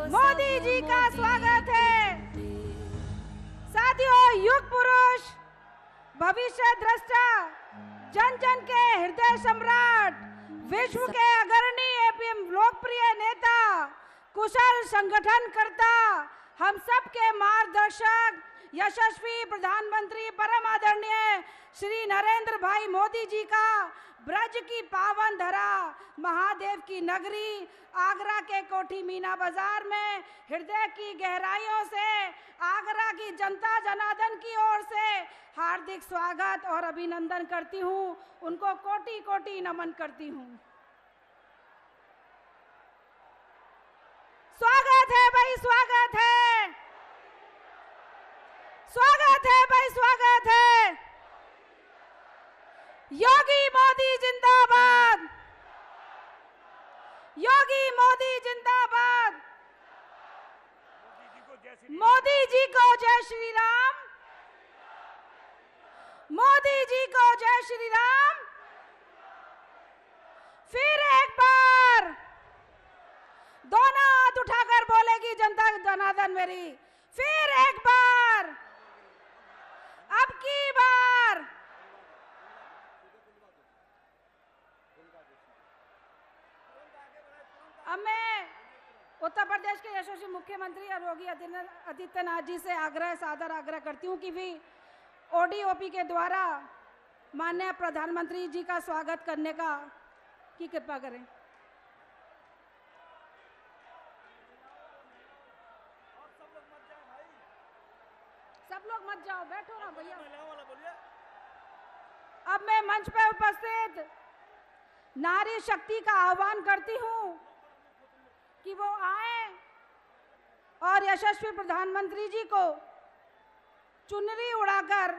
मोदी जी का स्वागत है। साथियों, युग पुरुष, भविष्य द्रष्टा, जन जन के हृदय सम्राट, विश्व के अग्रणी एवं लोकप्रिय नेता, कुशल संगठनकर्ता, हम सब के मार्गदर्शक, यशस्वी प्रधानमंत्री परम आदरणीय श्री नरेंद्र भाई मोदी जी का ब्रज की पावन धरा, महादेव की नगरी, आगरा के कोठी मीना बाजार में हृदय की गहराइयों से आगरा की जनता जनार्दन की ओर से हार्दिक स्वागत और अभिनंदन करती हूं। उनको कोटि कोटि नमन करती हूं। स्वागत है भाई, स्वागत है, स्वागत है भाई, स्वागत है। योगी मोदी जिंदाबाद, योगी मोदी जिंदाबाद। मोदी जी को जय श्री राम, मोदी जी को जय श्री राम। फिर एक बार दोनों हाथ उठाकर बोलेगी जनता जनार्दन मेरी। फिर एक बार, अब की बार। अब मैं उत्तर प्रदेश के यशस्वी मुख्यमंत्री और योगी आदित्यनाथ जी से सादर आग्रह करती हूँ कि भी ओडीओपी के द्वारा माननीय प्रधानमंत्री जी का स्वागत करने की कृपा करें। सब लोग मत जाओ, बैठो ना भैया। अब मैं मंच पर उपस्थित नारी शक्ति का आह्वान करती हूं कि वो आए और यशस्वी प्रधानमंत्री जी को चुनरी उड़ाकर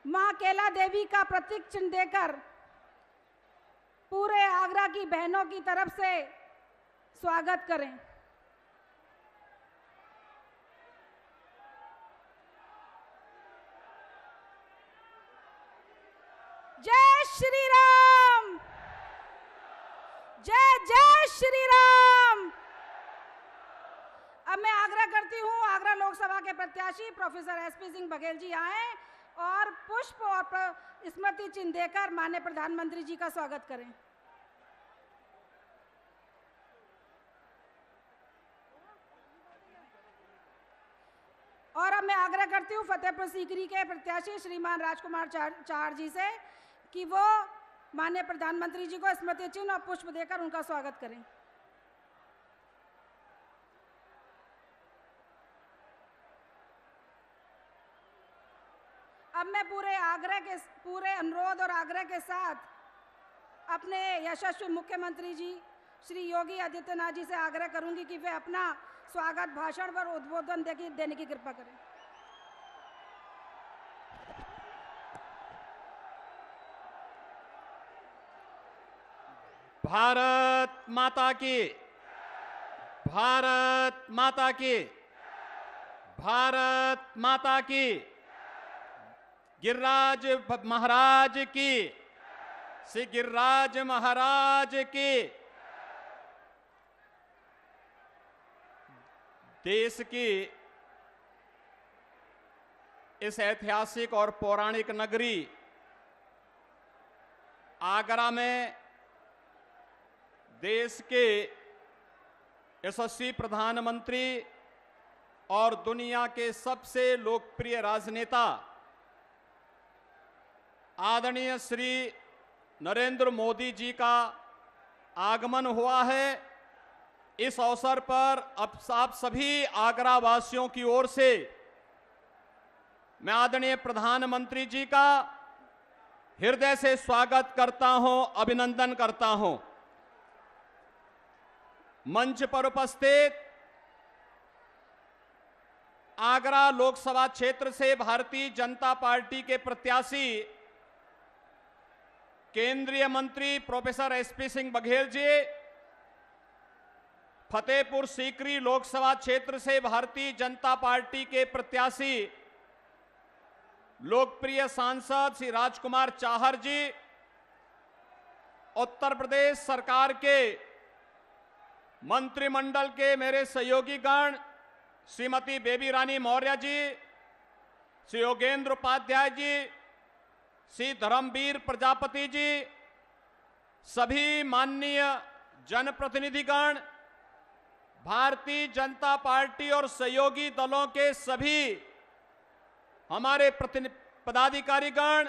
मां केला देवी का प्रतीक चिन्ह देकर पूरे आगरा की बहनों की तरफ से स्वागत करें। जय श्री राम, जय जय श्री राम। अब मैं आग्रह करती हूं आगरा लोकसभा के प्रत्याशी प्रोफेसर एसपी सिंह बघेल जी आए और पुष्प और स्मृति चिन्ह देकर माननीय प्रधानमंत्री जी का स्वागत करें। और अब मैं आग्रह करती हूं फतेहपुर सीकरी के प्रत्याशी श्रीमान राजकुमार चार जी से कि वो माननीय प्रधानमंत्री जी को स्मृति चिन्ह और पुष्प देकर उनका स्वागत करें। अब मैं पूरे अनुरोध और आग्रह के साथ अपने यशस्वी मुख्यमंत्री जी श्री योगी आदित्यनाथ जी से आग्रह करूंगी कि वे अपना स्वागत भाषण पर उद्बोधन देने की कृपा करें। भारत माता की, भारत माता की, भारत माता की। गिरिराज महाराज की, श्री गिरिराज महाराज की। देश की इस ऐतिहासिक और पौराणिक नगरी आगरा में देश के यशस्वी प्रधानमंत्री और दुनिया के सबसे लोकप्रिय राजनेता आदरणीय श्री नरेंद्र मोदी जी का आगमन हुआ है। इस अवसर पर अब आप सभी आगरा वासियों की ओर से मैं आदरणीय प्रधानमंत्री जी का हृदय से स्वागत करता हूं, अभिनंदन करता हूं। मंच पर उपस्थित आगरा लोकसभा क्षेत्र से भारतीय जनता पार्टी के प्रत्याशी केंद्रीय मंत्री प्रोफेसर एसपी सिंह बघेल जी, फतेहपुर सीकरी लोकसभा क्षेत्र से भारतीय जनता पार्टी के प्रत्याशी लोकप्रिय सांसद श्री राजकुमार चाहर जी, उत्तर प्रदेश सरकार के मंत्रिमंडल के मेरे सहयोगी गण, श्रीमती बेबी रानी मौर्य जी, श्री योगेंद्र उपाध्याय जी, श्री धर्मवीर प्रजापति जी, सभी माननीय जनप्रतिनिधिगण, भारतीय जनता पार्टी और सहयोगी दलों के सभी हमारे पदाधिकारीगण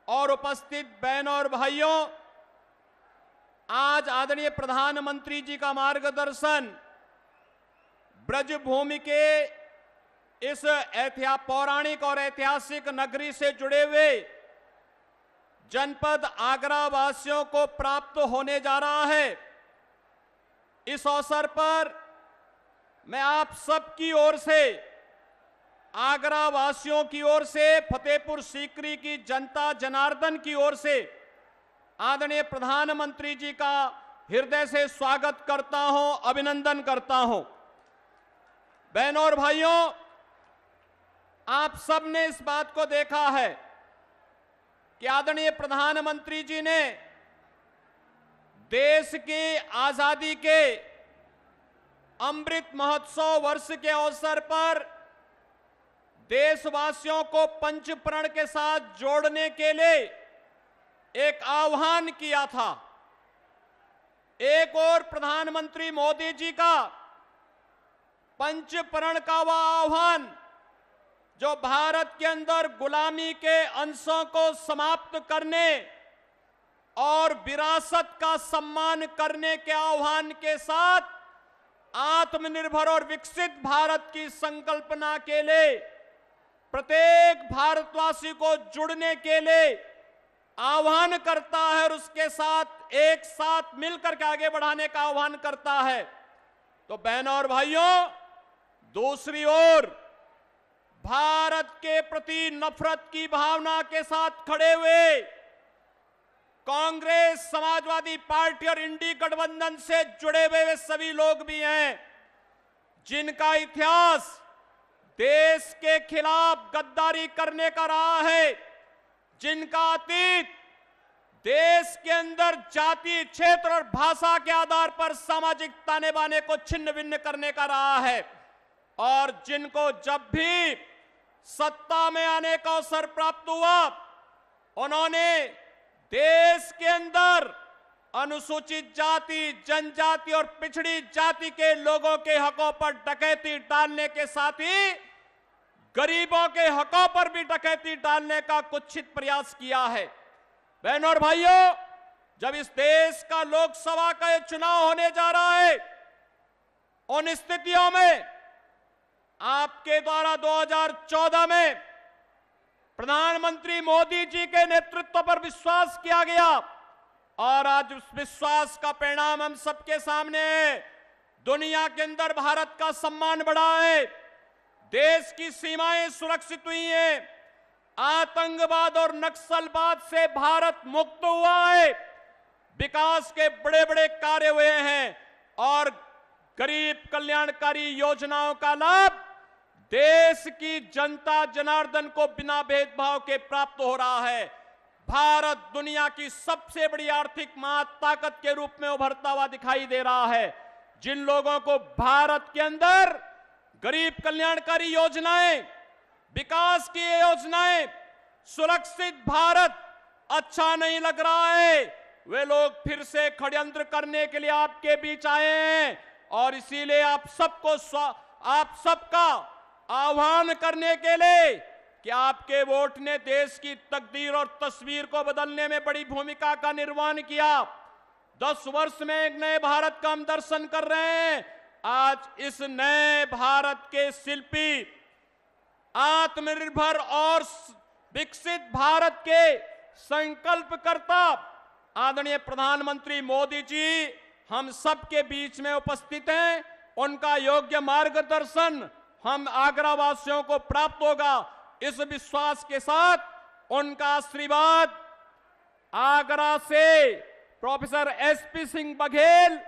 और उपस्थित बहनों और भाइयों, आज आदरणीय प्रधानमंत्री जी का मार्गदर्शन ब्रजभूमि के इस पौराणिक और ऐतिहासिक नगरी से जुड़े हुए जनपद आगरा वासियों को प्राप्त होने जा रहा है। इस अवसर पर मैं आप सबकी ओर से, आगरा वासियों की ओर से, फतेहपुर सीकरी की जनता जनार्दन की ओर से आदरणीय प्रधानमंत्री जी का हृदय से स्वागत करता हूं, अभिनंदन करता हूं। बहनों और भाइयों, आप सबने इस बात को देखा है कि आदरणीय प्रधानमंत्री जी ने देश की आजादी के अमृत महोत्सव वर्ष के अवसर पर देशवासियों को पंच प्रण के साथ जोड़ने के लिए एक आह्वान किया था। एक और प्रधानमंत्री मोदी जी का पंच प्रण का वह आह्वान जो भारत के अंदर गुलामी के अंशों को समाप्त करने और विरासत का सम्मान करने के आह्वान के साथ आत्मनिर्भर और विकसित भारत की संकल्पना के लिए प्रत्येक भारतवासी को जुड़ने के लिए आह्वान करता है और उसके साथ एक साथ मिलकर के आगे बढ़ाने का आह्वान करता है। तो बहनों और भाइयों, दूसरी ओर भारत के प्रति नफरत की भावना के साथ खड़े हुए कांग्रेस, समाजवादी पार्टी और इंडी गठबंधन से जुड़े हुए वे सभी लोग भी हैं जिनका इतिहास देश के खिलाफ गद्दारी करने का रहा है, जिनका अतीत देश के अंदर जाति, क्षेत्र और भाषा के आधार पर सामाजिक ताने बाने को छिन्न भिन्न करने का रहा है, और जिनको जब भी सत्ता में आने का अवसर प्राप्त हुआ उन्होंने देश के अंदर अनुसूचित जाति, जनजाति और पिछड़ी जाति के लोगों के हकों पर डकैती डालने के साथ ही गरीबों के हकों पर भी डकैती डालने का कुत्सित प्रयास किया है। बहनों और भाइयों, जब इस देश का लोकसभा का ये चुनाव होने जा रहा है, उन स्थितियों में आपके द्वारा 2014 में प्रधानमंत्री मोदी जी के नेतृत्व पर विश्वास किया गया और आज उस विश्वास का परिणाम हम सबके सामने है। दुनिया के अंदर भारत का सम्मान बढ़ा है, देश की सीमाएं सुरक्षित हुई हैं, आतंकवाद और नक्सलवाद से भारत मुक्त हुआ है, विकास के बड़े बड़े कार्य हुए हैं और गरीब कल्याणकारी योजनाओं का लाभ देश की जनता जनार्दन को बिना भेदभाव के प्राप्त हो रहा है। भारत दुनिया की सबसे बड़ी आर्थिक महाताकत के रूप में उभरता हुआ दिखाई दे रहा है। जिन लोगों को भारत के अंदर गरीब कल्याणकारी योजनाएं, विकास की योजनाएं, सुरक्षित भारत अच्छा नहीं लग रहा है, वे लोग फिर से षड्यंत्र करने के लिए आपके बीच आए हैं और इसीलिए आप सबका आह्वान करने के लिए कि आपके वोट ने देश की तकदीर और तस्वीर को बदलने में बड़ी भूमिका का निर्वहन किया। 10 वर्ष में एक नए भारत का हम दर्शन कर रहे हैं। आज इस नए भारत के शिल्पी, आत्मनिर्भर और विकसित भारत के संकल्पकर्ता आदरणीय प्रधानमंत्री मोदी जी हम सबके बीच में उपस्थित हैं। उनका योग्य मार्गदर्शन हम आगरा वासियों को प्राप्त होगा। इस विश्वास के साथ उनका आशीर्वाद आगरा से प्रोफेसर एसपी सिंह बघेल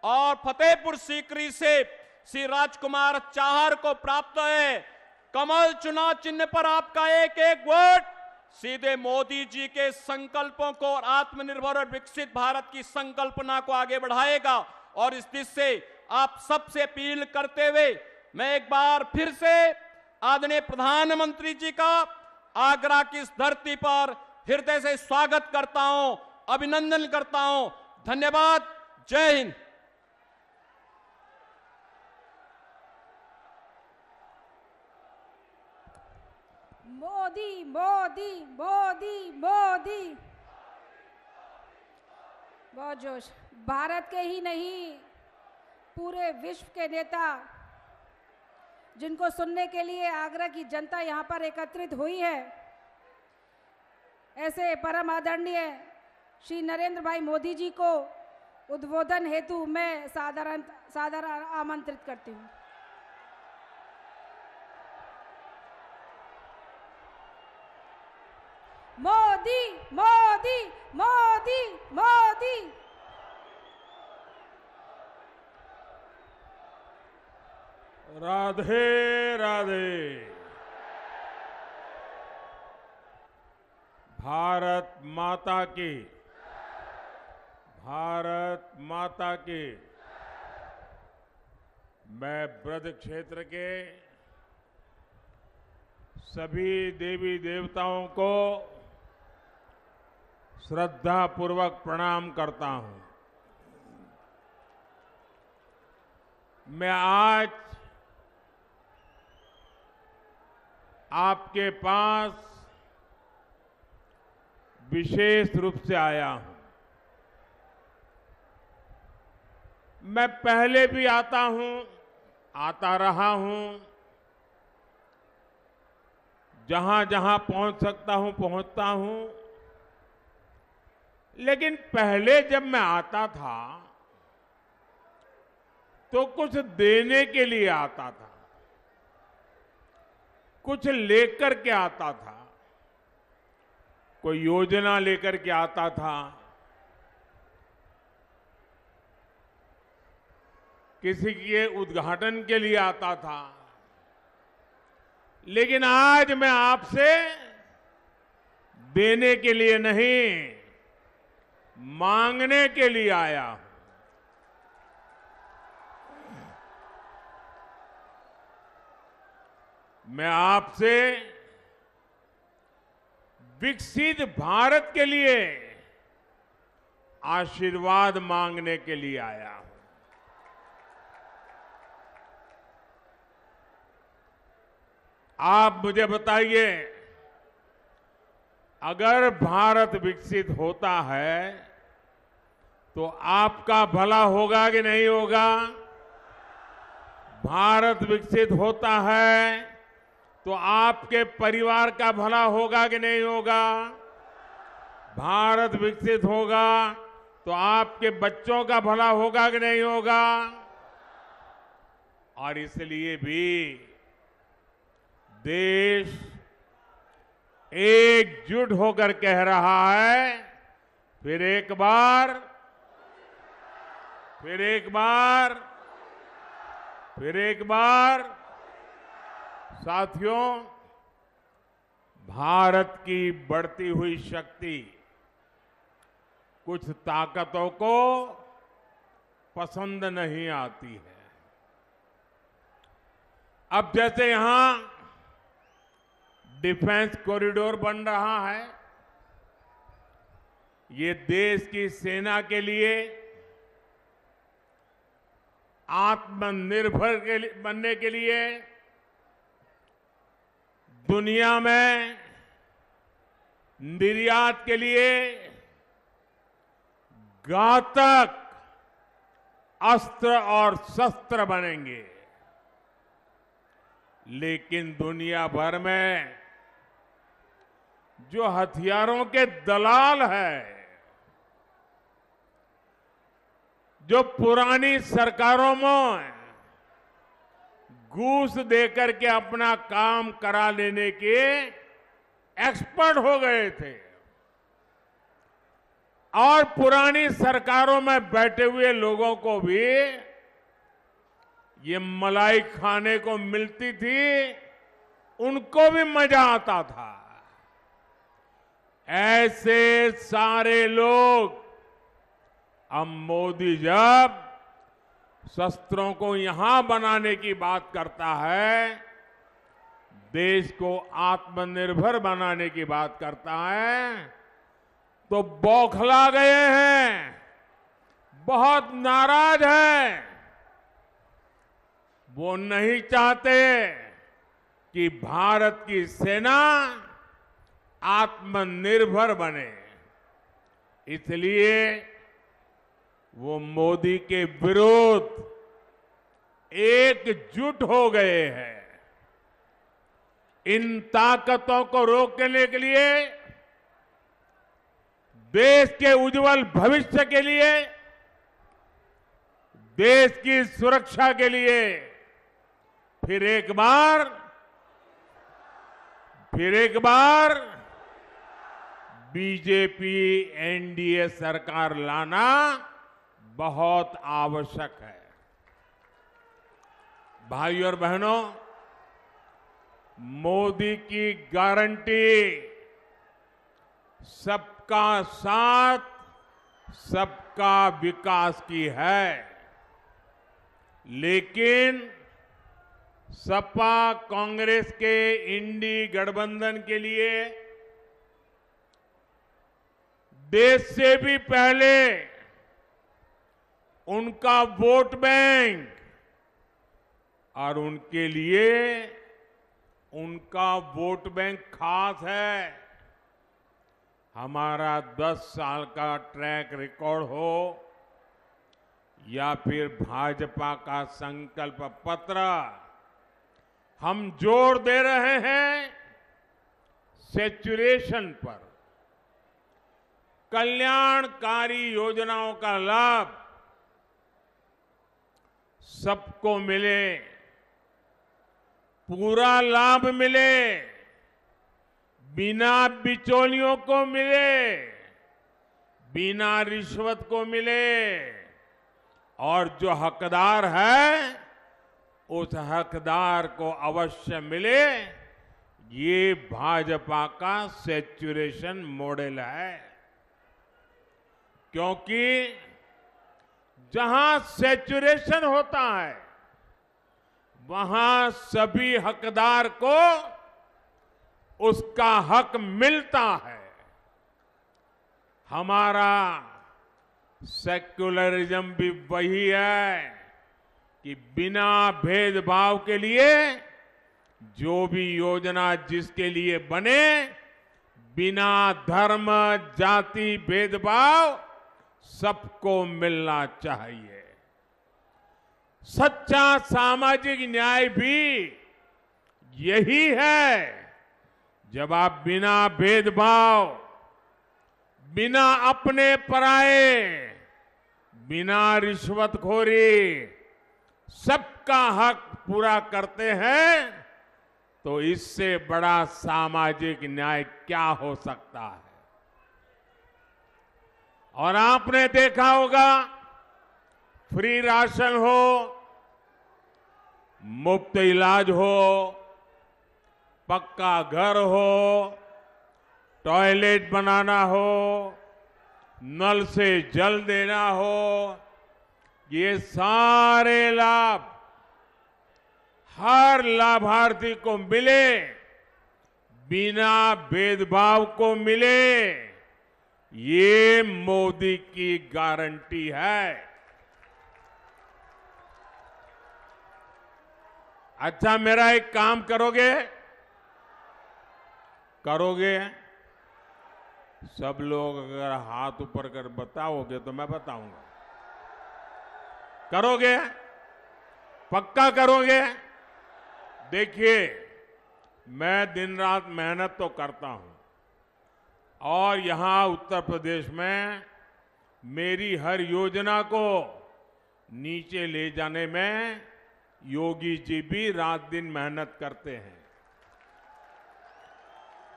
और फतेहपुर सीकरी से श्री राजकुमार चाहर को प्राप्त है। कमल चुनाव चिन्ह पर आपका एक एक वोट सीधे मोदी जी के संकल्पों को और आत्मनिर्भर और विकसित भारत की संकल्पना को आगे बढ़ाएगा और इस दिश से आप सबसे अपील करते हुए मैं एक बार फिर से आदरणीय प्रधानमंत्री जी का आगरा की इस धरती पर हृदय से स्वागत करता हूं, अभिनंदन करता हूं। धन्यवाद। जय हिंद। मोदी मोदी मोदी मोदी। बहुत जोश। भारत के ही नहीं, पूरे विश्व के नेता जिनको सुनने के लिए आगरा की जनता यहाँ पर एकत्रित हुई है, ऐसे परम आदरणीय श्री नरेंद्र भाई मोदी जी को उद्बोधन हेतु मैं सादर आमंत्रित करती हूँ। मोदी मोदी मोदी मोदी। राधे राधे। भारत माता की, भारत माता की। मैं ब्रज क्षेत्र के सभी देवी देवताओं को श्रद्धा पूर्वक प्रणाम करता हूं। मैं आज आपके पास विशेष रूप से आया हूं। मैं पहले भी आता हूं, आता रहा हूं, जहां जहां पहुंच सकता हूं पहुंचता हूं। लेकिन पहले जब मैं आता था तो कुछ देने के लिए आता था, कुछ लेकर के आता था, कोई योजना लेकर के आता था, किसी के उद्घाटन के लिए आता था। लेकिन आज मैं आपसे देने के लिए नहीं, मांगने के लिए आया हूं। मैं आपसे विकसित भारत के लिए आशीर्वाद मांगने के लिए आया हूं। आप मुझे बताइए, अगर भारत विकसित होता है तो आपका भला होगा कि नहीं होगा? भारत विकसित होता है तो आपके परिवार का भला होगा कि नहीं होगा? भारत विकसित होगा तो आपके बच्चों का भला होगा कि नहीं होगा? और इसलिए भी देश एकजुट होकर कह रहा है, फिर एक बार, फिर एक बार, फिर एक बार। साथियों, भारत की बढ़ती हुई शक्ति कुछ ताकतों को पसंद नहीं आती है। अब जैसे यहां डिफेंस कॉरिडोर बन रहा है, ये देश की सेना के लिए आत्मनिर्भर बनने के लिए दुनिया में निर्यात के लिए घातक अस्त्र और शस्त्र बनेंगे। लेकिन दुनिया भर में जो हथियारों के दलाल हैं, जो पुरानी सरकारों में घूस देकर के अपना काम करा लेने के एक्सपर्ट हो गए थे और पुरानी सरकारों में बैठे हुए लोगों को भी ये मलाई खाने को मिलती थी, उनको भी मजा आता था। ऐसे सारे लोग अब मोदी जब शस्त्रों को यहां बनाने की बात करता है, देश को आत्मनिर्भर बनाने की बात करता है, तो बौखला गए हैं, बहुत नाराज हैं। वो नहीं चाहते कि भारत की सेना आत्मनिर्भर बने, इसलिए वो मोदी के विरुद्ध एकजुट हो गए हैं। इन ताकतों को रोकने के लिए, देश के उज्जवल भविष्य के लिए, देश की सुरक्षा के लिए फिर एक बार बीजेपी एनडीए सरकार लाना बहुत आवश्यक है। भाइयों और बहनों, मोदी की गारंटी सबका साथ, सबका विकास की है, लेकिन सपा कांग्रेस के इंडी गठबंधन के लिए देश से भी पहले उनका वोट बैंक और उनके लिए उनका वोट बैंक खास है। हमारा 10 साल का ट्रैक रिकॉर्ड हो या फिर भाजपा का संकल्प पत्र, हम जोर दे रहे हैं सैचुरेशन पर। कल्याणकारी योजनाओं का लाभ सबको मिले, पूरा लाभ मिले, बिना बिचौलियों को मिले, बिना रिश्वत को मिले, और जो हकदार है उस हकदार को अवश्य मिले। ये भाजपा का सैचुरेशन मॉडल है, क्योंकि जहां सैचुरेशन होता है वहां सभी हकदार को उसका हक मिलता है। हमारा सेक्युलरिज्म भी वही है कि बिना भेदभाव के लिए जो भी योजना जिसके लिए बने, बिना धर्म जाति भेदभाव सबको मिलना चाहिए। सच्चा सामाजिक न्याय भी यही है, जब आप बिना भेदभाव, बिना अपने पराए, बिना रिश्वतखोरी सबका हक पूरा करते हैं, तो इससे बड़ा सामाजिक न्याय क्या हो सकता है। और आपने देखा होगा, फ्री राशन हो, मुफ्त इलाज हो, पक्का घर हो, टॉयलेट बनाना हो, नल से जल देना हो, ये सारे लाभ हर लाभार्थी को मिले, बिना भेदभाव को मिले, ये मोदी की गारंटी है। अच्छा, मेरा एक काम करोगे? सब लोग अगर हाथ ऊपर कर बताओगे तो मैं बताऊंगा। करोगे? पक्का करोगे? देखिए, मैं दिन रात मेहनत तो करता हूं, और यहां उत्तर प्रदेश में मेरी हर योजना को नीचे ले जाने में योगी जी भी रात दिन मेहनत करते हैं।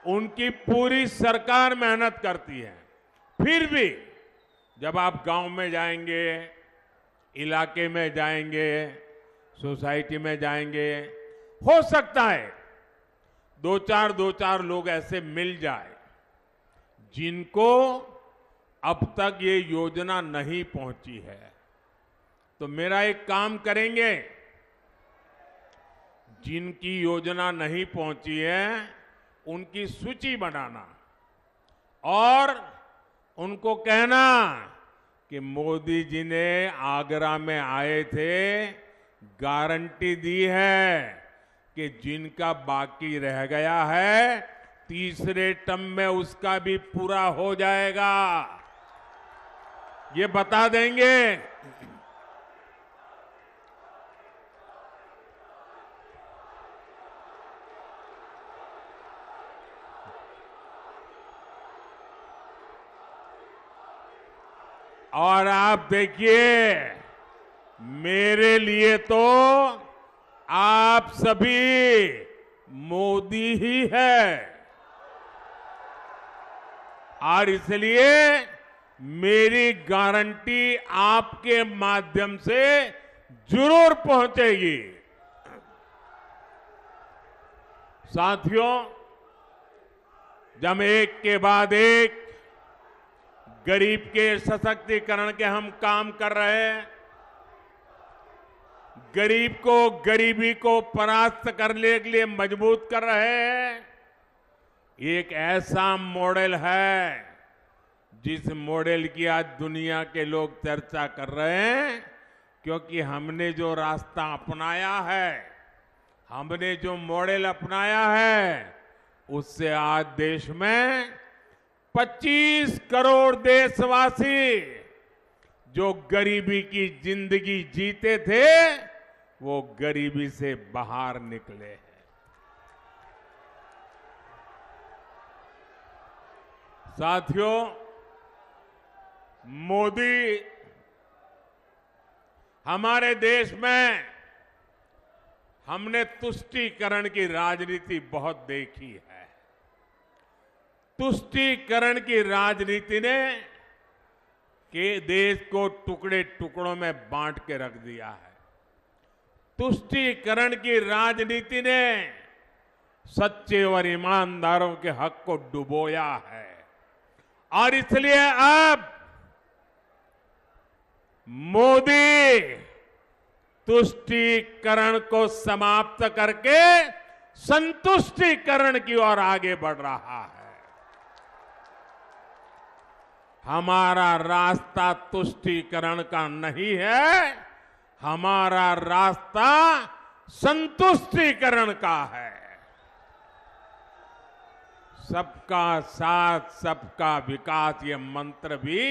उनकी पूरी सरकार मेहनत करती है। फिर भी जब आप गांव में जाएंगे, इलाके में जाएंगे, सोसाइटी में जाएंगे, हो सकता है दो चार लोग ऐसे मिल जाए जिनको अब तक ये योजना नहीं पहुंची है। तो मेरा एक काम करेंगे, जिनकी योजना नहीं पहुंची है उनकी सूची बनाना और उनको कहना कि मोदी जी ने आगरा में आए थे, गारंटी दी है कि जिनका बाकी रह गया है तीसरे टर्म में उसका भी पूरा हो जाएगा, ये बता देंगे। और आप देखिए, मेरे लिए तो आप सभी मोदी ही है और इसलिए मेरी गारंटी आपके माध्यम से जरूर पहुंचेगी। साथियों, जब एक के बाद एक गरीब के सशक्तिकरण के हम काम कर रहे हैं, गरीब को गरीबी को परास्त करने के लिए मजबूत कर रहे हैं, एक ऐसा मॉडल है जिस मॉडल की आज दुनिया के लोग चर्चा कर रहे हैं, क्योंकि हमने जो रास्ता अपनाया है, हमने जो मॉडल अपनाया है, उससे आज देश में 25 करोड़ देशवासी जो गरीबी की जिंदगी जीते थे वो गरीबी से बाहर निकले हैं। साथियों, मोदी हमारे देश में हमने तुष्टीकरण की राजनीति बहुत देखी है। तुष्टीकरण की राजनीति ने के देश को टुकड़े टुकड़ों में बांट के रख दिया है। तुष्टीकरण की राजनीति ने सच्चे और ईमानदारों के हक को डुबोया है और इसलिए अब मोदी तुष्टीकरण को समाप्त करके संतुष्टीकरण की ओर आगे बढ़ रहा है। हमारा रास्ता तुष्टीकरण का नहीं है, हमारा रास्ता संतुष्टीकरण का है। सबका साथ सबका विकास ये मंत्र भी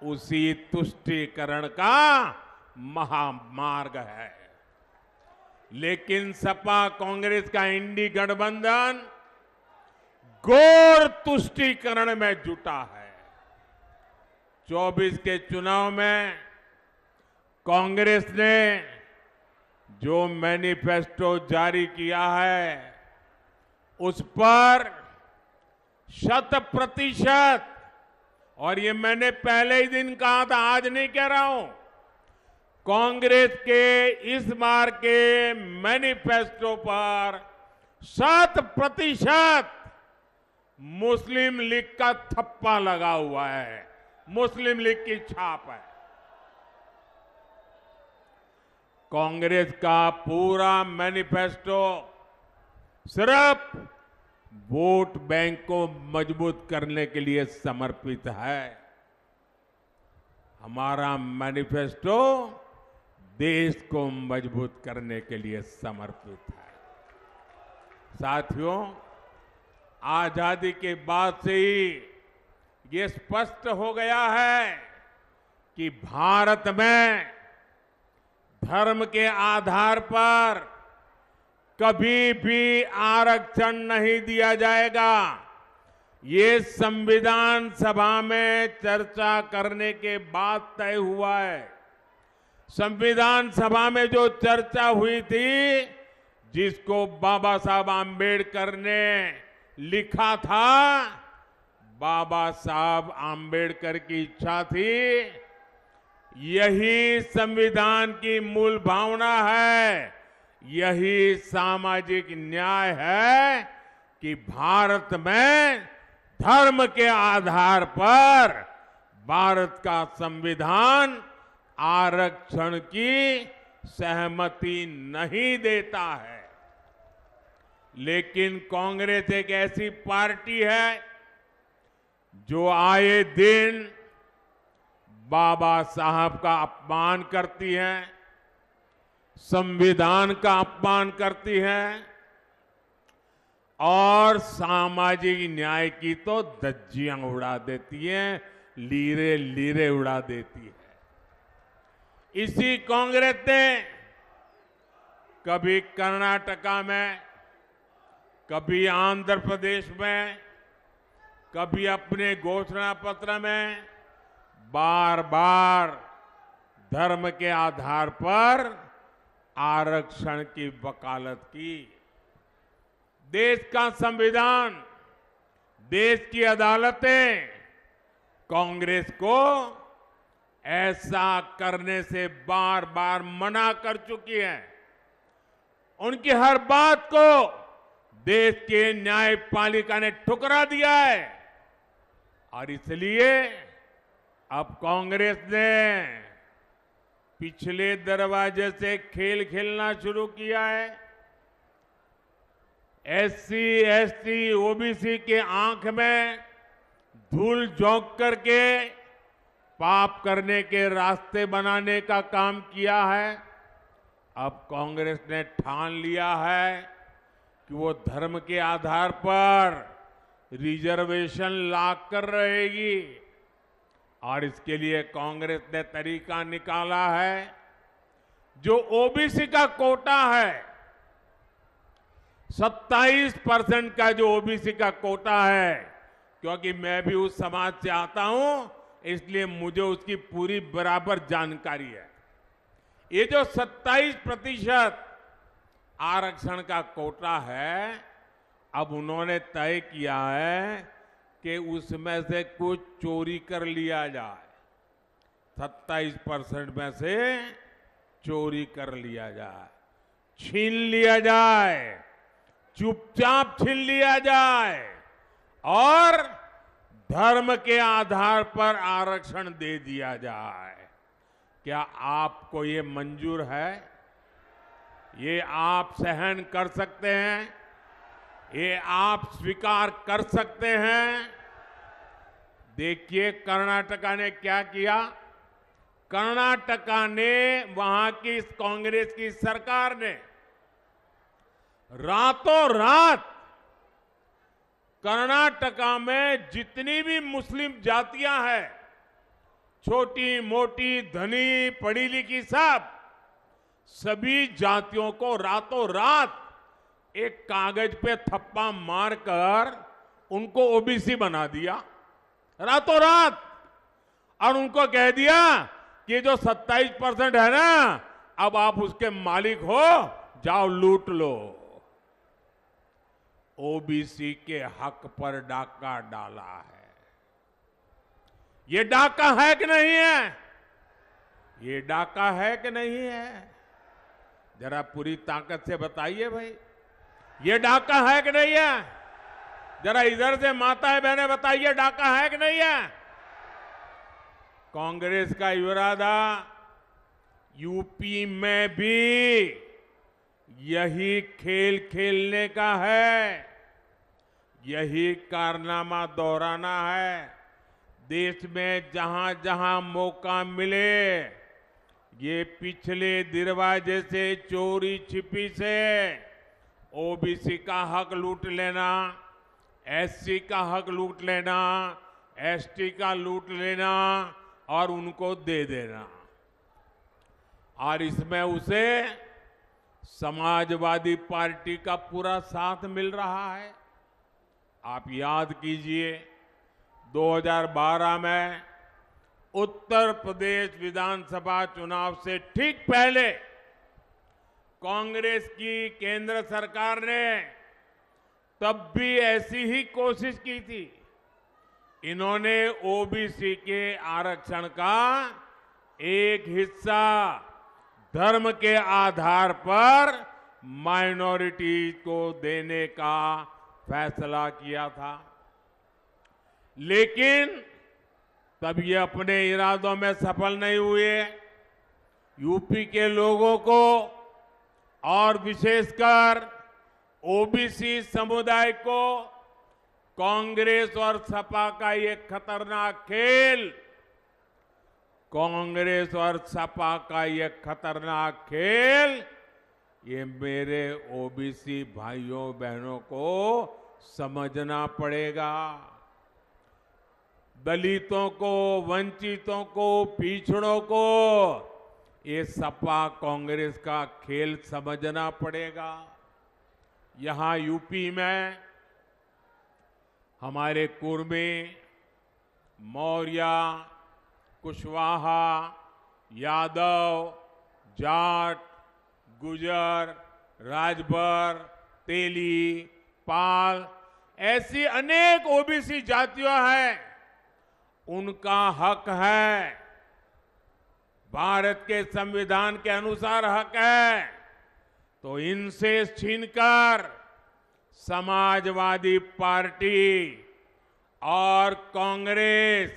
उसी तुष्टीकरण का महामार्ग है। लेकिन सपा कांग्रेस का इंडी गठबंधन घोर तुष्टीकरण में जुटा है। 24 के चुनाव में कांग्रेस ने जो मैनिफेस्टो जारी किया है उस पर 100%, और ये मैंने पहले ही दिन कहा था, आज नहीं कह रहा हूं, कांग्रेस के इस बार के मैनिफेस्टो पर 100% मुस्लिम लीग का थप्पा लगा हुआ है, मुस्लिम लीग की छाप है। कांग्रेस का पूरा मैनिफेस्टो सिर्फ वोट बैंक को मजबूत करने के लिए समर्पित है। हमारा मैनिफेस्टो देश को मजबूत करने के लिए समर्पित है। साथियों, आजादी के बाद से ही ये स्पष्ट हो गया है कि भारत में धर्म के आधार पर कभी भी आरक्षण नहीं दिया जाएगा। ये संविधान सभा में चर्चा करने के बाद तय हुआ है। संविधान सभा में जो चर्चा हुई थी, जिसको बाबा साहब आम्बेडकर ने लिखा था, बाबा साहब आम्बेडकर की इच्छा थी, यही संविधान की मूल भावना है, यही सामाजिक न्याय है कि भारत में धर्म के आधार पर भारत का संविधान आरक्षण की सहमति नहीं देता है। लेकिन कांग्रेस एक ऐसी पार्टी है जो आए दिन बाबा साहब का अपमान करती है, संविधान का अपमान करती है और सामाजिक न्याय की तो धज्जियां उड़ा देती है, लीरे लीरे उड़ा देती है। इसी कांग्रेस ने कभी कर्नाटका में, कभी आंध्र प्रदेश में, कभी अपने घोषणा पत्र में बार बार धर्म के आधार पर आरक्षण की वकालत की। देश का संविधान, देश की अदालतें कांग्रेस को ऐसा करने से बार बार मना कर चुकी है। उनकी हर बात को देश के न्यायपालिका ने ठुकरा दिया है और इसलिए अब कांग्रेस ने पिछले दरवाजे से खेल खेलना शुरू किया है। एससी, एसटी, ओबीसी के आंख में धूल झोंक करके पाप करने के रास्ते बनाने का काम किया है। अब कांग्रेस ने ठान लिया है कि वो धर्म के आधार पर रिजर्वेशन लाकर रहेगी और इसके लिए कांग्रेस ने तरीका निकाला है। जो ओबीसी का कोटा है, 27% का जो ओबीसी का कोटा है, क्योंकि मैं भी उस समाज से आता हूं इसलिए मुझे उसकी पूरी बराबर जानकारी है। ये जो 27% आरक्षण का कोटा है, अब उन्होंने तय किया है कि उसमें से कुछ चोरी कर लिया जाए। 27% में से चोरी कर लिया जाए, छीन लिया जाए, चुपचाप छीन लिया जाए और धर्म के आधार पर आरक्षण दे दिया जाए। क्या आपको ये मंजूर है? ये आप सहन कर सकते हैं? ये आप स्वीकार कर सकते हैं? देखिए कर्नाटका ने क्या किया। कर्नाटका ने, वहां की कांग्रेस की सरकार ने रातों रात कर्नाटका में जितनी भी मुस्लिम जातियां हैं, छोटी मोटी, धनी, पढ़ी लिखी, सभी जातियों को रातों रात एक कागज पे थप्पा मारकर उनको ओबीसी बना दिया, रातों रात। और उनको कह दिया कि जो 27% है ना, अब आप उसके मालिक हो, जाओ लूट लो। ओबीसी के हक पर डाका डाला है। ये डाका है कि नहीं है? ये डाका है कि नहीं है? जरा पूरी ताकत से बताइए भाई, ये डाका है कि नहीं है? जरा इधर से माताएं बहनें बताइए, डाका है कि नहीं है? कांग्रेस का इरादा यूपी में भी यही खेल खेलने का है, यही कारनामा दोहराना है। देश में जहां जहां मौका मिले ये पिछले दरवाजे से चोरी छिपी से ओबीसी का हक लूट लेना, एससी का हक लूट लेना, एसटी का लूट लेना और उनको दे देना। और इसमें उसे समाजवादी पार्टी का पूरा साथ मिल रहा है। आप याद कीजिए 2012 में उत्तर प्रदेश विधानसभा चुनाव से ठीक पहले कांग्रेस की केंद्र सरकार ने तब भी ऐसी ही कोशिश की थी। इन्होंने ओबीसी के आरक्षण का एक हिस्सा धर्म के आधार पर माइनॉरिटी को देने का फैसला किया था, लेकिन तब ये अपने इरादों में सफल नहीं हुए। यूपी के लोगों को और विशेषकर ओबीसी समुदाय को कांग्रेस और सपा का ये खतरनाक खेल, कांग्रेस और सपा का ये खतरनाक खेल, ये मेरे ओबीसी भाइयों बहनों को समझना पड़ेगा। दलितों को, वंचितों को, पिछड़ों को ये सपा कांग्रेस का खेल समझना पड़ेगा। यहां यूपी में हमारे कुर्मी, मौर्य, कुशवाहा, यादव, जाट, गुजर, राजभर, तेली, पाल ऐसी अनेक ओबीसी जातियां हैं। उनका हक है, भारत के संविधान के अनुसार हक है। तो इनसे छीनकर समाजवादी पार्टी और कांग्रेस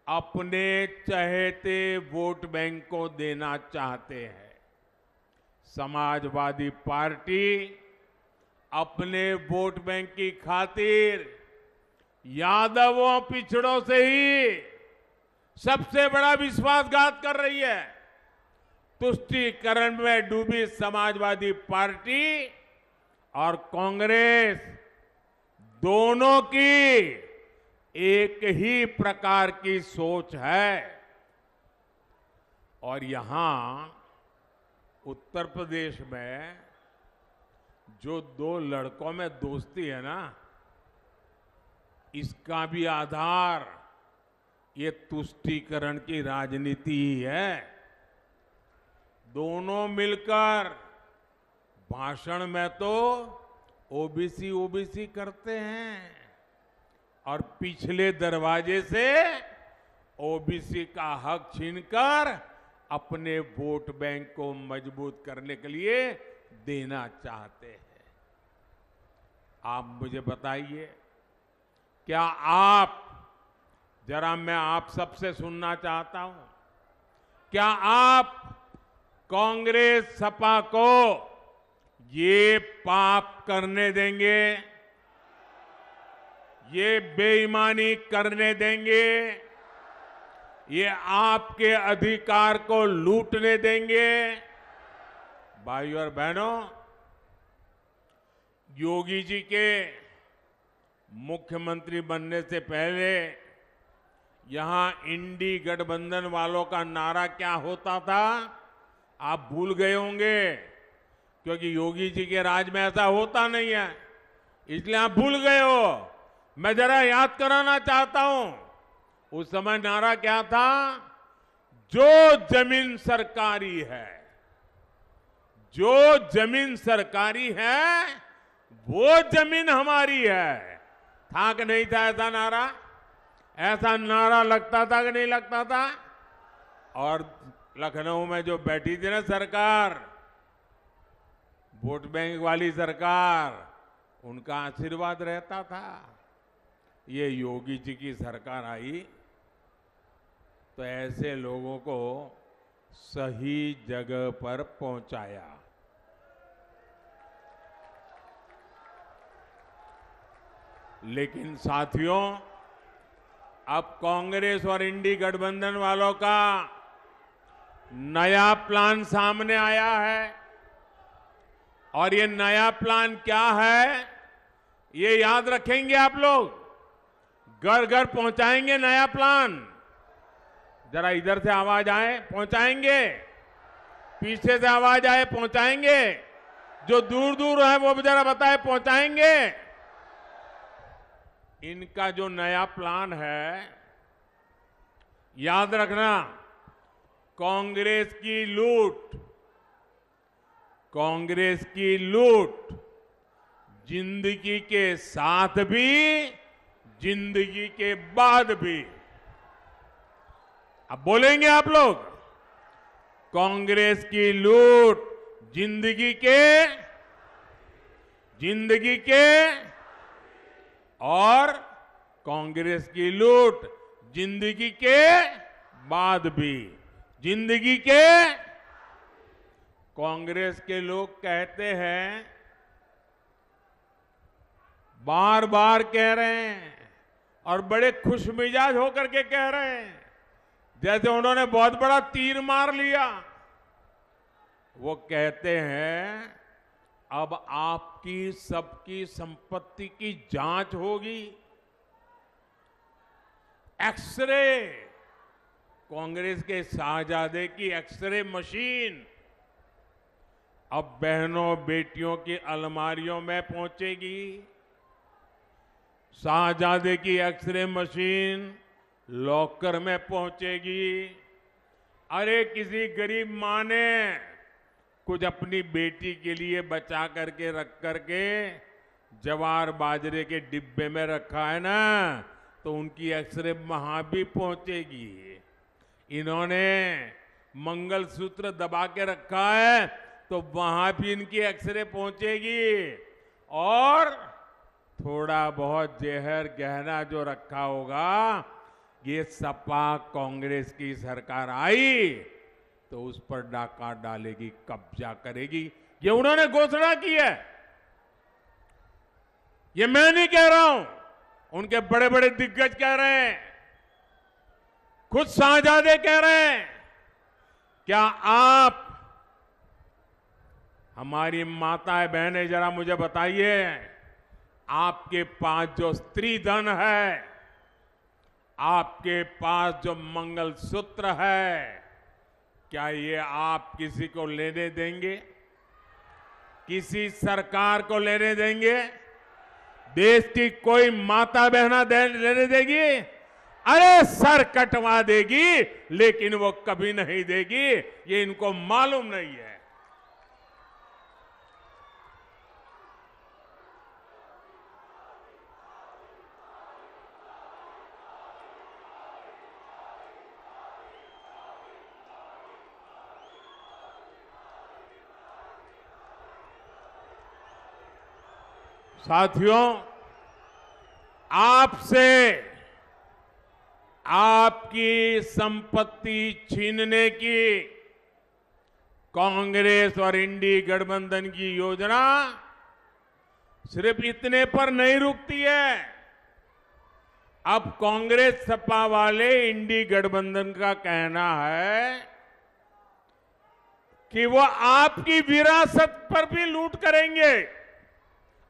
अपने चहेते वोट बैंक को देना चाहते हैं। समाजवादी पार्टी अपने वोट बैंक की खातिर यादवों, पिछड़ों से ही सबसे बड़ा विश्वासघात कर रही है। तुष्टीकरण में डूबी समाजवादी पार्टी और कांग्रेस दोनों की एक ही प्रकार की सोच है। और यहां उत्तर प्रदेश में जो दो लड़कों में दोस्ती है ना, इसका भी आधार ये तुष्टीकरण की राजनीति ही है। दोनों मिलकर भाषण में तो ओबीसी ओबीसी करते हैं और पिछले दरवाजे से ओबीसी का हक छीनकर अपने वोट बैंक को मजबूत करने के लिए देना चाहते हैं। आप मुझे बताइए, क्या आप, जरा मैं आप सबसे सुनना चाहता हूं, क्या आप कांग्रेस सपा को ये पाप करने देंगे, ये बेईमानी करने देंगे, ये आपके अधिकार को लूटने देंगे? भाइयों और बहनों, योगी जी के मुख्यमंत्री बनने से पहले यहां इंडी गठबंधन वालों का नारा क्या होता था, आप भूल गए होंगे, क्योंकि योगी जी के राज में ऐसा होता नहीं है, इसलिए आप भूल गए हो। मैं जरा याद कराना चाहता हूं, उस समय नारा क्या था? जो जमीन सरकारी है, जो जमीन सरकारी है वो जमीन हमारी है। था कि नहीं था ऐसा नारा? ऐसा नारा लगता था कि नहीं लगता था? और लखनऊ में जो बैठी थी ना सरकार, वोट बैंक वाली सरकार, उनका आशीर्वाद रहता था। ये योगी जी की सरकार आई तो ऐसे लोगों को सही जगह पर पहुंचाया। लेकिन साथियों, अब कांग्रेस और इंडी गठबंधन वालों का नया प्लान सामने आया है। और ये नया प्लान क्या है, ये याद रखेंगे आप लोग। घर घर पहुंचाएंगे नया प्लान। जरा इधर से आवाज आए, पहुंचाएंगे। पीछे से आवाज आए, पहुंचाएंगे। जो दूर दूर है वो भी जरा बताए, पहुंचाएंगे। इनका जो नया प्लान है, याद रखना, कांग्रेस की लूट, कांग्रेस की लूट जिंदगी के साथ भी, जिंदगी के बाद भी। अब बोलेंगे आप लोग, कांग्रेस की लूट जिंदगी के और कांग्रेस की लूट जिंदगी के बाद भी, जिंदगी के कांग्रेस के लोग कहते हैं, बार बार कह रहे हैं और बड़े खुशमिजाज होकर के कह रहे हैं, जैसे उन्होंने बहुत बड़ा तीर मार लिया। वो कहते हैं अब आपकी सबकी संपत्ति की जांच होगी। एक्सरे, कांग्रेस के शाहजादे की एक्सरे मशीन अब बहनों बेटियों की अलमारियों में पहुंचेगी। शाहजादे की एक्सरे मशीन लॉकर में पहुंचेगी। अरे किसी गरीब मां ने कुछ अपनी बेटी के लिए बचा करके रख करके जवार बाजरे के डिब्बे में रखा है ना, तो उनकी एक्सरे वहां भी पहुंचेगी। इन्होंने मंगलसूत्र दबा के रखा है तो वहां भी इनकी एक्सरे पहुंचेगी। और थोड़ा बहुत जहर गहना जो रखा होगा, ये सपा कांग्रेस की सरकार आई तो उस पर डाका डालेगी, कब्जा करेगी। ये उन्होंने घोषणा की है, ये मैं नहीं कह रहा हूं, उनके बड़े बड़े दिग्गज कह रहे हैं, खुद शाहजादे कह रहे हैं। क्या आप, हमारी माताएं बहनें, जरा मुझे बताइए, आपके पास जो स्त्री धन है, आपके पास जो मंगलसूत्र है, क्या ये आप किसी को लेने देंगे? किसी सरकार को लेने देंगे? देश की कोई माता बहना लेने देगी? अरे सर कटवा देगी, लेकिन वो कभी नहीं देगी, ये इनको मालूम नहीं है। साथियों, आपसे आपकी संपत्ति छीनने की कांग्रेस और इंडी गठबंधन की योजना सिर्फ इतने पर नहीं रुकती है। अब कांग्रेस सपा वाले इंडी गठबंधन का कहना है कि वो आपकी विरासत पर भी लूट करेंगे।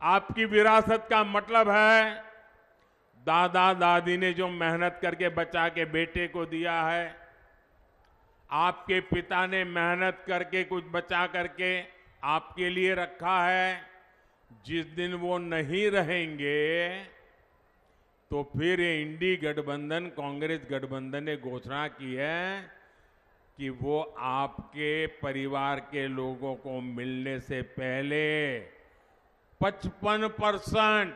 आपकी विरासत का मतलब है, दादा दादी ने जो मेहनत करके बचा के बेटे को दिया है, आपके पिता ने मेहनत करके कुछ बचा करके आपके लिए रखा है। जिस दिन वो नहीं रहेंगे तो फिर ये इंडी गठबंधन, कांग्रेस गठबंधन ने घोषणा की है कि वो आपके परिवार के लोगों को मिलने से पहले 55%,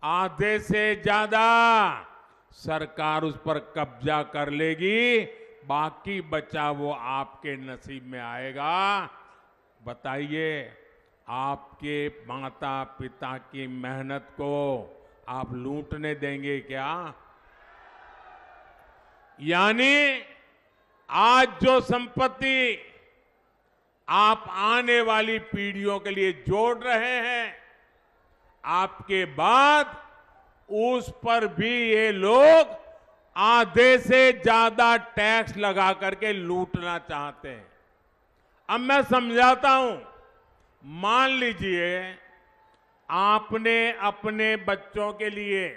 आधे से ज्यादा सरकार उस पर कब्जा कर लेगी, बाकी बचा वो आपके नसीब में आएगा। बताइए, आपके माता पिता की मेहनत को आप लूटने देंगे क्या? यानी आज जो संपत्ति आप आने वाली पीढ़ियों के लिए जोड़ रहे हैं, आपके बाद उस पर भी ये लोग आधे से ज्यादा टैक्स लगा करके लूटना चाहते हैं। अब मैं समझाता हूं। मान लीजिए आपने अपने बच्चों के लिए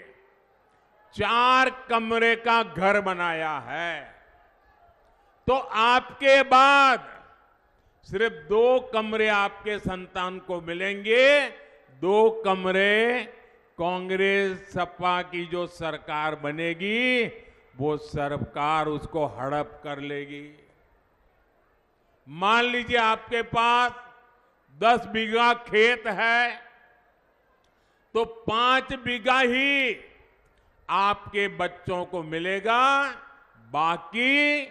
4 कमरे का घर बनाया है, तो आपके बाद सिर्फ 2 कमरे आपके संतान को मिलेंगे, 2 कमरे कांग्रेस सपा की जो सरकार बनेगी वो सरकार उसको हड़प कर लेगी। मान लीजिए आपके पास 10 बीघा खेत है, तो 5 बीघा ही आपके बच्चों को मिलेगा, बाकी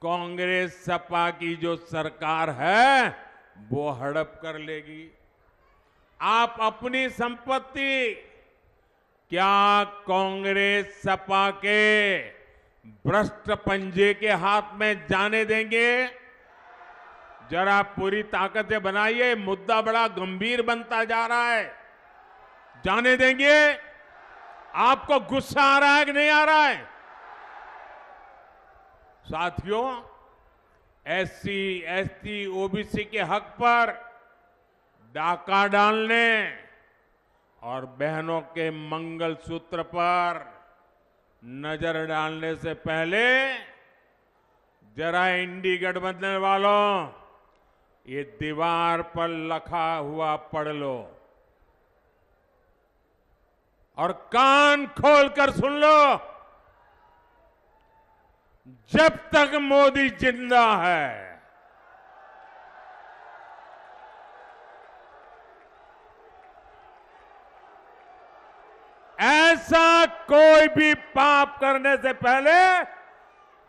कांग्रेस सपा की जो सरकार है वो हड़प कर लेगी। आप अपनी संपत्ति क्या कांग्रेस सपा के भ्रष्ट पंजे के हाथ में जाने देंगे? जरा पूरी ताकत से बनाइए, मुद्दा बड़ा गंभीर बनता जा रहा है। जाने देंगे? आपको गुस्सा आ रहा है कि नहीं आ रहा है? साथियों, एससी, एसटी, ओबीसी के हक पर डाका डालने और बहनों के मंगलसूत्र पर नजर डालने से पहले जरा इंडी गठबंधन वालों, ये दीवार पर लिखा हुआ पढ़ लो और कान खोलकर सुन लो। जब तक मोदी जिंदा है, ऐसा कोई भी पाप करने से पहले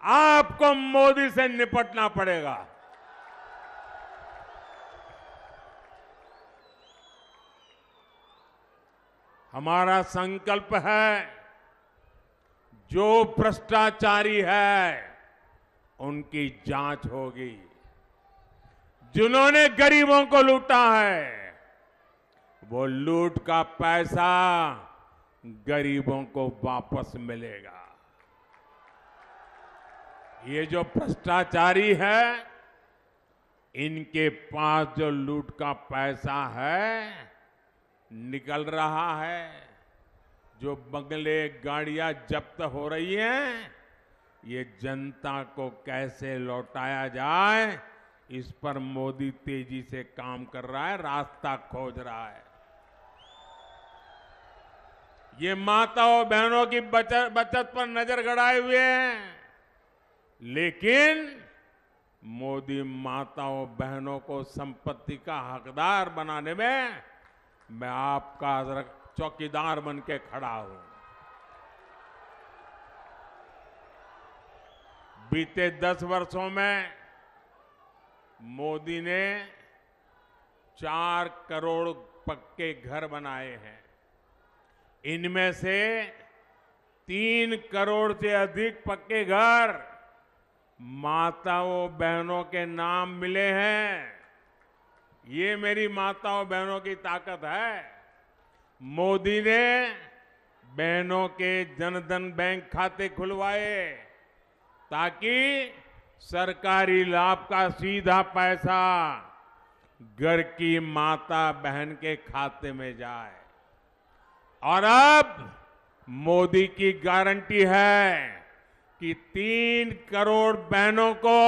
आपको मोदी से निपटना पड़ेगा। हमारा संकल्प है, जो भ्रष्टाचारी है उनकी जांच होगी। जिन्होंने गरीबों को लूटा है, वो लूट का पैसा गरीबों को वापस मिलेगा। ये जो भ्रष्टाचारी है, इनके पास जो लूट का पैसा है निकल रहा है, जो बंगले, गाड़ियां जब्त हो रही हैं, ये जनता को कैसे लौटाया जाए, इस पर मोदी तेजी से काम कर रहा है, रास्ता खोज रहा है। ये माताओं बहनों की बचत पर नजर गड़ाए हुए हैं, लेकिन मोदी माताओं बहनों को संपत्ति का हकदार बनाने में मैं आपका चौकीदार बन के खड़ा हूं। बीते 10 वर्षों में मोदी ने 4 करोड़ पक्के घर बनाए हैं। इनमें से 3 करोड़ से अधिक पक्के घर माताओं बहनों के नाम मिले हैं। ये मेरी माताओं बहनों की ताकत है। मोदी ने बहनों के जनधन बैंक खाते खुलवाए ताकि सरकारी लाभ का सीधा पैसा घर की माता बहन के खाते में जाए। और अब मोदी की गारंटी है कि 3 करोड़ बहनों को,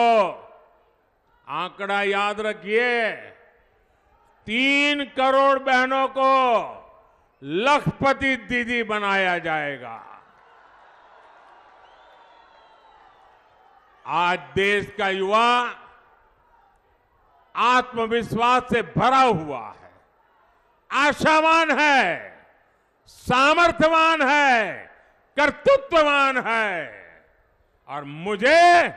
आंकड़ा याद रखिए, 3 करोड़ बहनों को लखपति दीदी बनाया जाएगा। आज देश का युवा आत्मविश्वास से भरा हुआ है, आशावान है, सामर्थ्यवान है, कर्तृत्ववान है और मुझे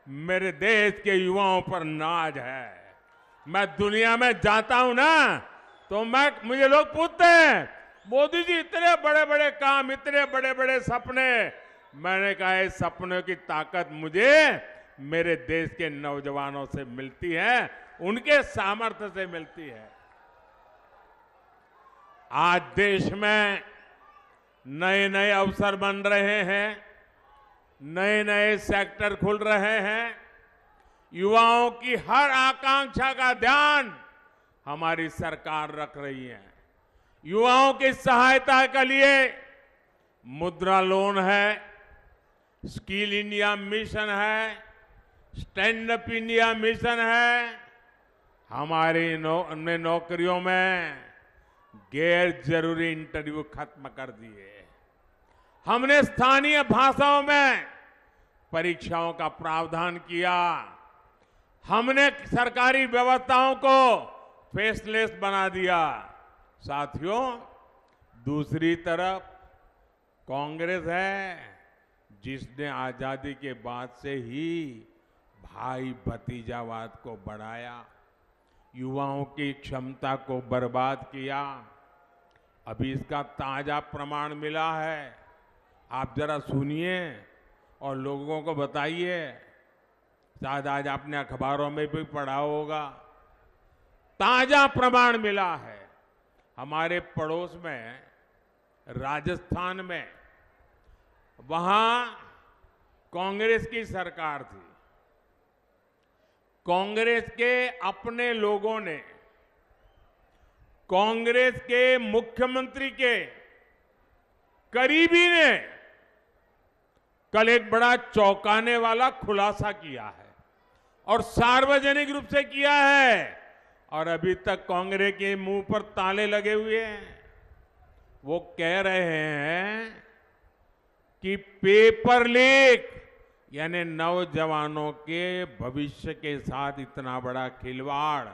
मेरे देश के युवाओं पर नाज है। मैं दुनिया में जाता हूं ना, तो मुझे लोग पूछते हैं, मोदी जी इतने बड़े बड़े काम, इतने बड़े बड़े सपने। मैंने कहा इस सपनों की ताकत मुझे मेरे देश के नौजवानों से मिलती है, उनके सामर्थ्य से मिलती है। आज देश में नए नए अवसर बन रहे हैं, नए नए सेक्टर खुल रहे हैं। युवाओं की हर आकांक्षा का ध्यान हमारी सरकार रख रही है। युवाओं की सहायता के लिए मुद्रा लोन है, स्किल इंडिया मिशन है, स्टैंड अप इंडिया मिशन है। हमारी नौकरियों में गैर जरूरी इंटरव्यू खत्म कर दिए। हमने स्थानीय भाषाओं में परीक्षाओं का प्रावधान किया। हमने सरकारी व्यवस्थाओं को फेसलेस बना दिया। साथियों, दूसरी तरफ कांग्रेस है जिसने आजादी के बाद से ही भाई भतीजावाद को बढ़ाया, युवाओं की क्षमता को बर्बाद किया। अभी इसका ताजा प्रमाण मिला है, आप जरा सुनिए और लोगों को बताइए। शायद आज आपने अखबारों में भी पढ़ा होगा, ताजा प्रमाण मिला है। हमारे पड़ोस में राजस्थान में, वहां कांग्रेस की सरकार थी। कांग्रेस के अपने लोगों ने कांग्रेस के मुख्यमंत्री के करीबी ने कल एक बड़ा चौंकाने वाला खुलासा किया है और सार्वजनिक रूप से किया है, और अभी तक कांग्रेस के मुंह पर ताले लगे हुए हैं। वो कह रहे हैं कि पेपर लीक यानी नौजवानों के भविष्य के साथ इतना बड़ा खिलवाड़।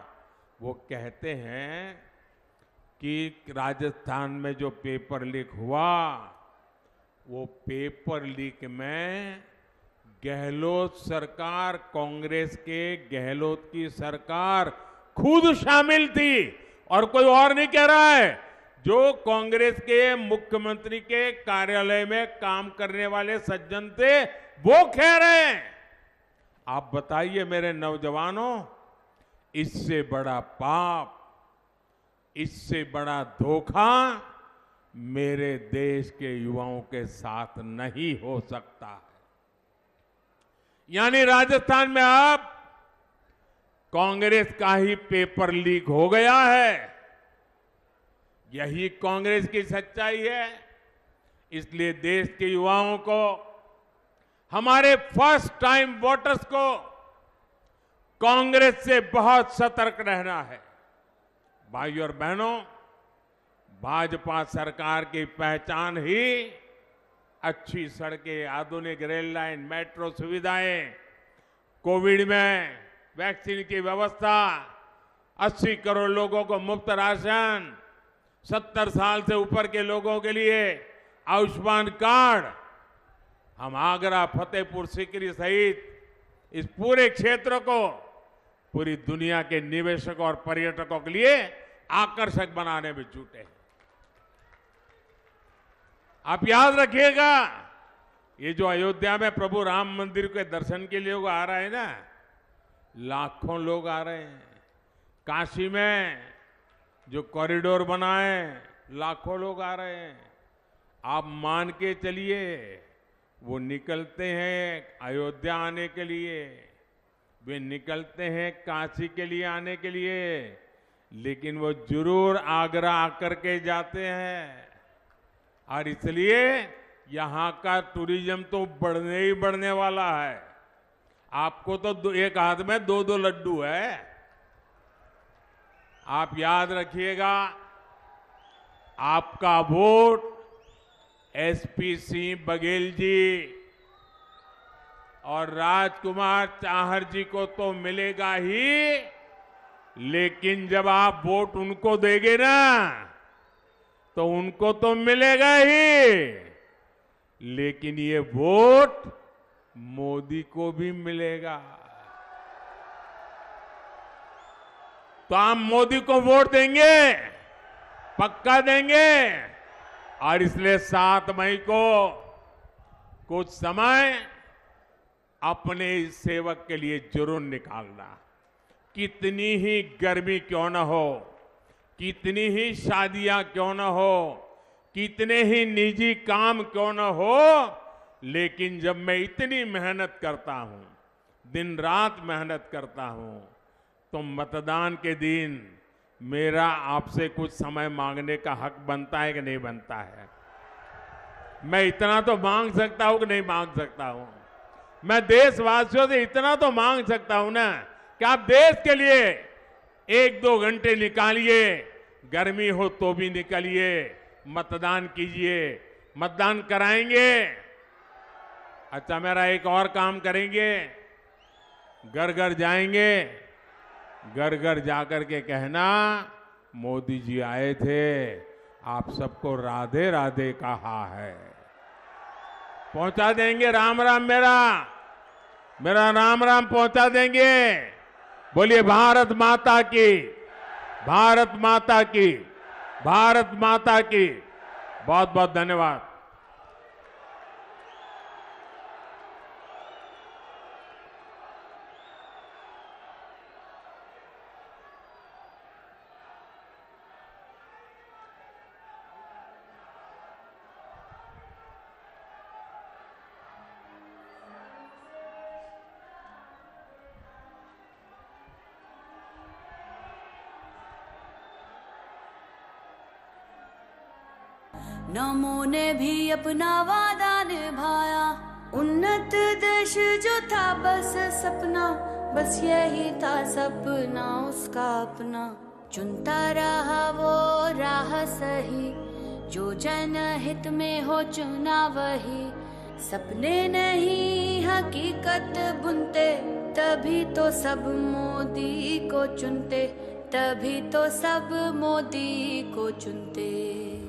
वो कहते हैं कि राजस्थान में जो पेपर लीक हुआ, वो पेपर लीक में गहलोत सरकार, कांग्रेस के गहलोत की सरकार खुद शामिल थी, और कोई और नहीं कह रहा है। जो कांग्रेस के मुख्यमंत्री के कार्यालय में काम करने वाले सज्जन थे, वो कह रहे हैं। आप बताइए मेरे नौजवानों, इससे बड़ा पाप, इससे बड़ा धोखा मेरे देश के युवाओं के साथ नहीं हो सकता है। यानी राजस्थान में अब कांग्रेस का ही पेपर लीक हो गया है। यही कांग्रेस की सच्चाई है। इसलिए देश के युवाओं को, हमारे फर्स्ट टाइम वोटर्स को कांग्रेस से बहुत सतर्क रहना है। भाइयों और बहनों, भाजपा सरकार की पहचान ही अच्छी सड़कें, आधुनिक रेल लाइन, मेट्रो सुविधाएं, कोविड में वैक्सीन की व्यवस्था, 80 करोड़ लोगों को मुफ्त राशन, 70 साल से ऊपर के लोगों के लिए आयुष्मान कार्ड। हम आगरा, फतेहपुर सीकरी सहित इस पूरे क्षेत्र को पूरी दुनिया के निवेशकों और पर्यटकों के लिए आकर्षक बनाने में जुटे हैं। आप याद रखिएगा, ये जो अयोध्या में प्रभु राम मंदिर के दर्शन के लिए लोग आ रहे हैं ना, लाखों लोग आ रहे हैं। काशी में जो कॉरिडोर बना है, लाखों लोग आ रहे हैं। आप मान के चलिए, वो निकलते हैं अयोध्या आने के लिए, वे निकलते हैं काशी के लिए आने के लिए, लेकिन वो जरूर आगरा आकर के जाते हैं। और इसलिए यहां का टूरिज्म तो बढ़ने ही बढ़ने वाला है। आपको तो एक हाथ में 2-2 लड्डू है। आप याद रखिएगा, आपका वोट एसपी सिंह बघेल जी और राजकुमार चाहर जी को तो मिलेगा ही, लेकिन जब आप वोट उनको देंगे ना, तो उनको तो मिलेगा ही, लेकिन ये वोट मोदी को भी मिलेगा। तो आप मोदी को वोट देंगे, पक्का देंगे। और इसलिए 7 मई को कुछ समय अपने इस सेवक के लिए जरूर निकालना। कितनी ही गर्मी क्यों न हो, कितनी ही शादियां क्यों न हो, कितने ही निजी काम क्यों न हो, लेकिन जब मैं इतनी मेहनत करता हूं, दिन रात मेहनत करता हूं, तो मतदान के दिन मेरा आपसे कुछ समय मांगने का हक बनता है कि नहीं बनता है? मैं इतना तो मांग सकता हूं कि नहीं मांग सकता हूं? मैं देशवासियों से इतना तो मांग सकता हूं ना कि आप देश के लिए 1-2 घंटे निकालिए, गर्मी हो तो भी निकलिए, मतदान कीजिए, मतदान कराएंगे। अच्छा, मेरा एक और काम करेंगे, घर घर जाएंगे, घर घर जाकर के कहना, मोदी जी आए थे, आप सबको राधे राधे कहा है। पहुंचा देंगे राम राम, मेरा राम राम पहुंचा देंगे। बोलिए भारत माता की, भारत माता की, भारत माता की। बहुत बहुत धन्यवाद। नमो ने भी अपना वादा निभाया। उन्नत देश जो था बस सपना, बस यही था सपना उसका अपना। चुनता रहा वो राह सही, जो जनहित में हो चुना वही। सपने नहीं हकीकत बुनते, तभी तो सब मोदी को चुनते, तभी तो सब मोदी को चुनते।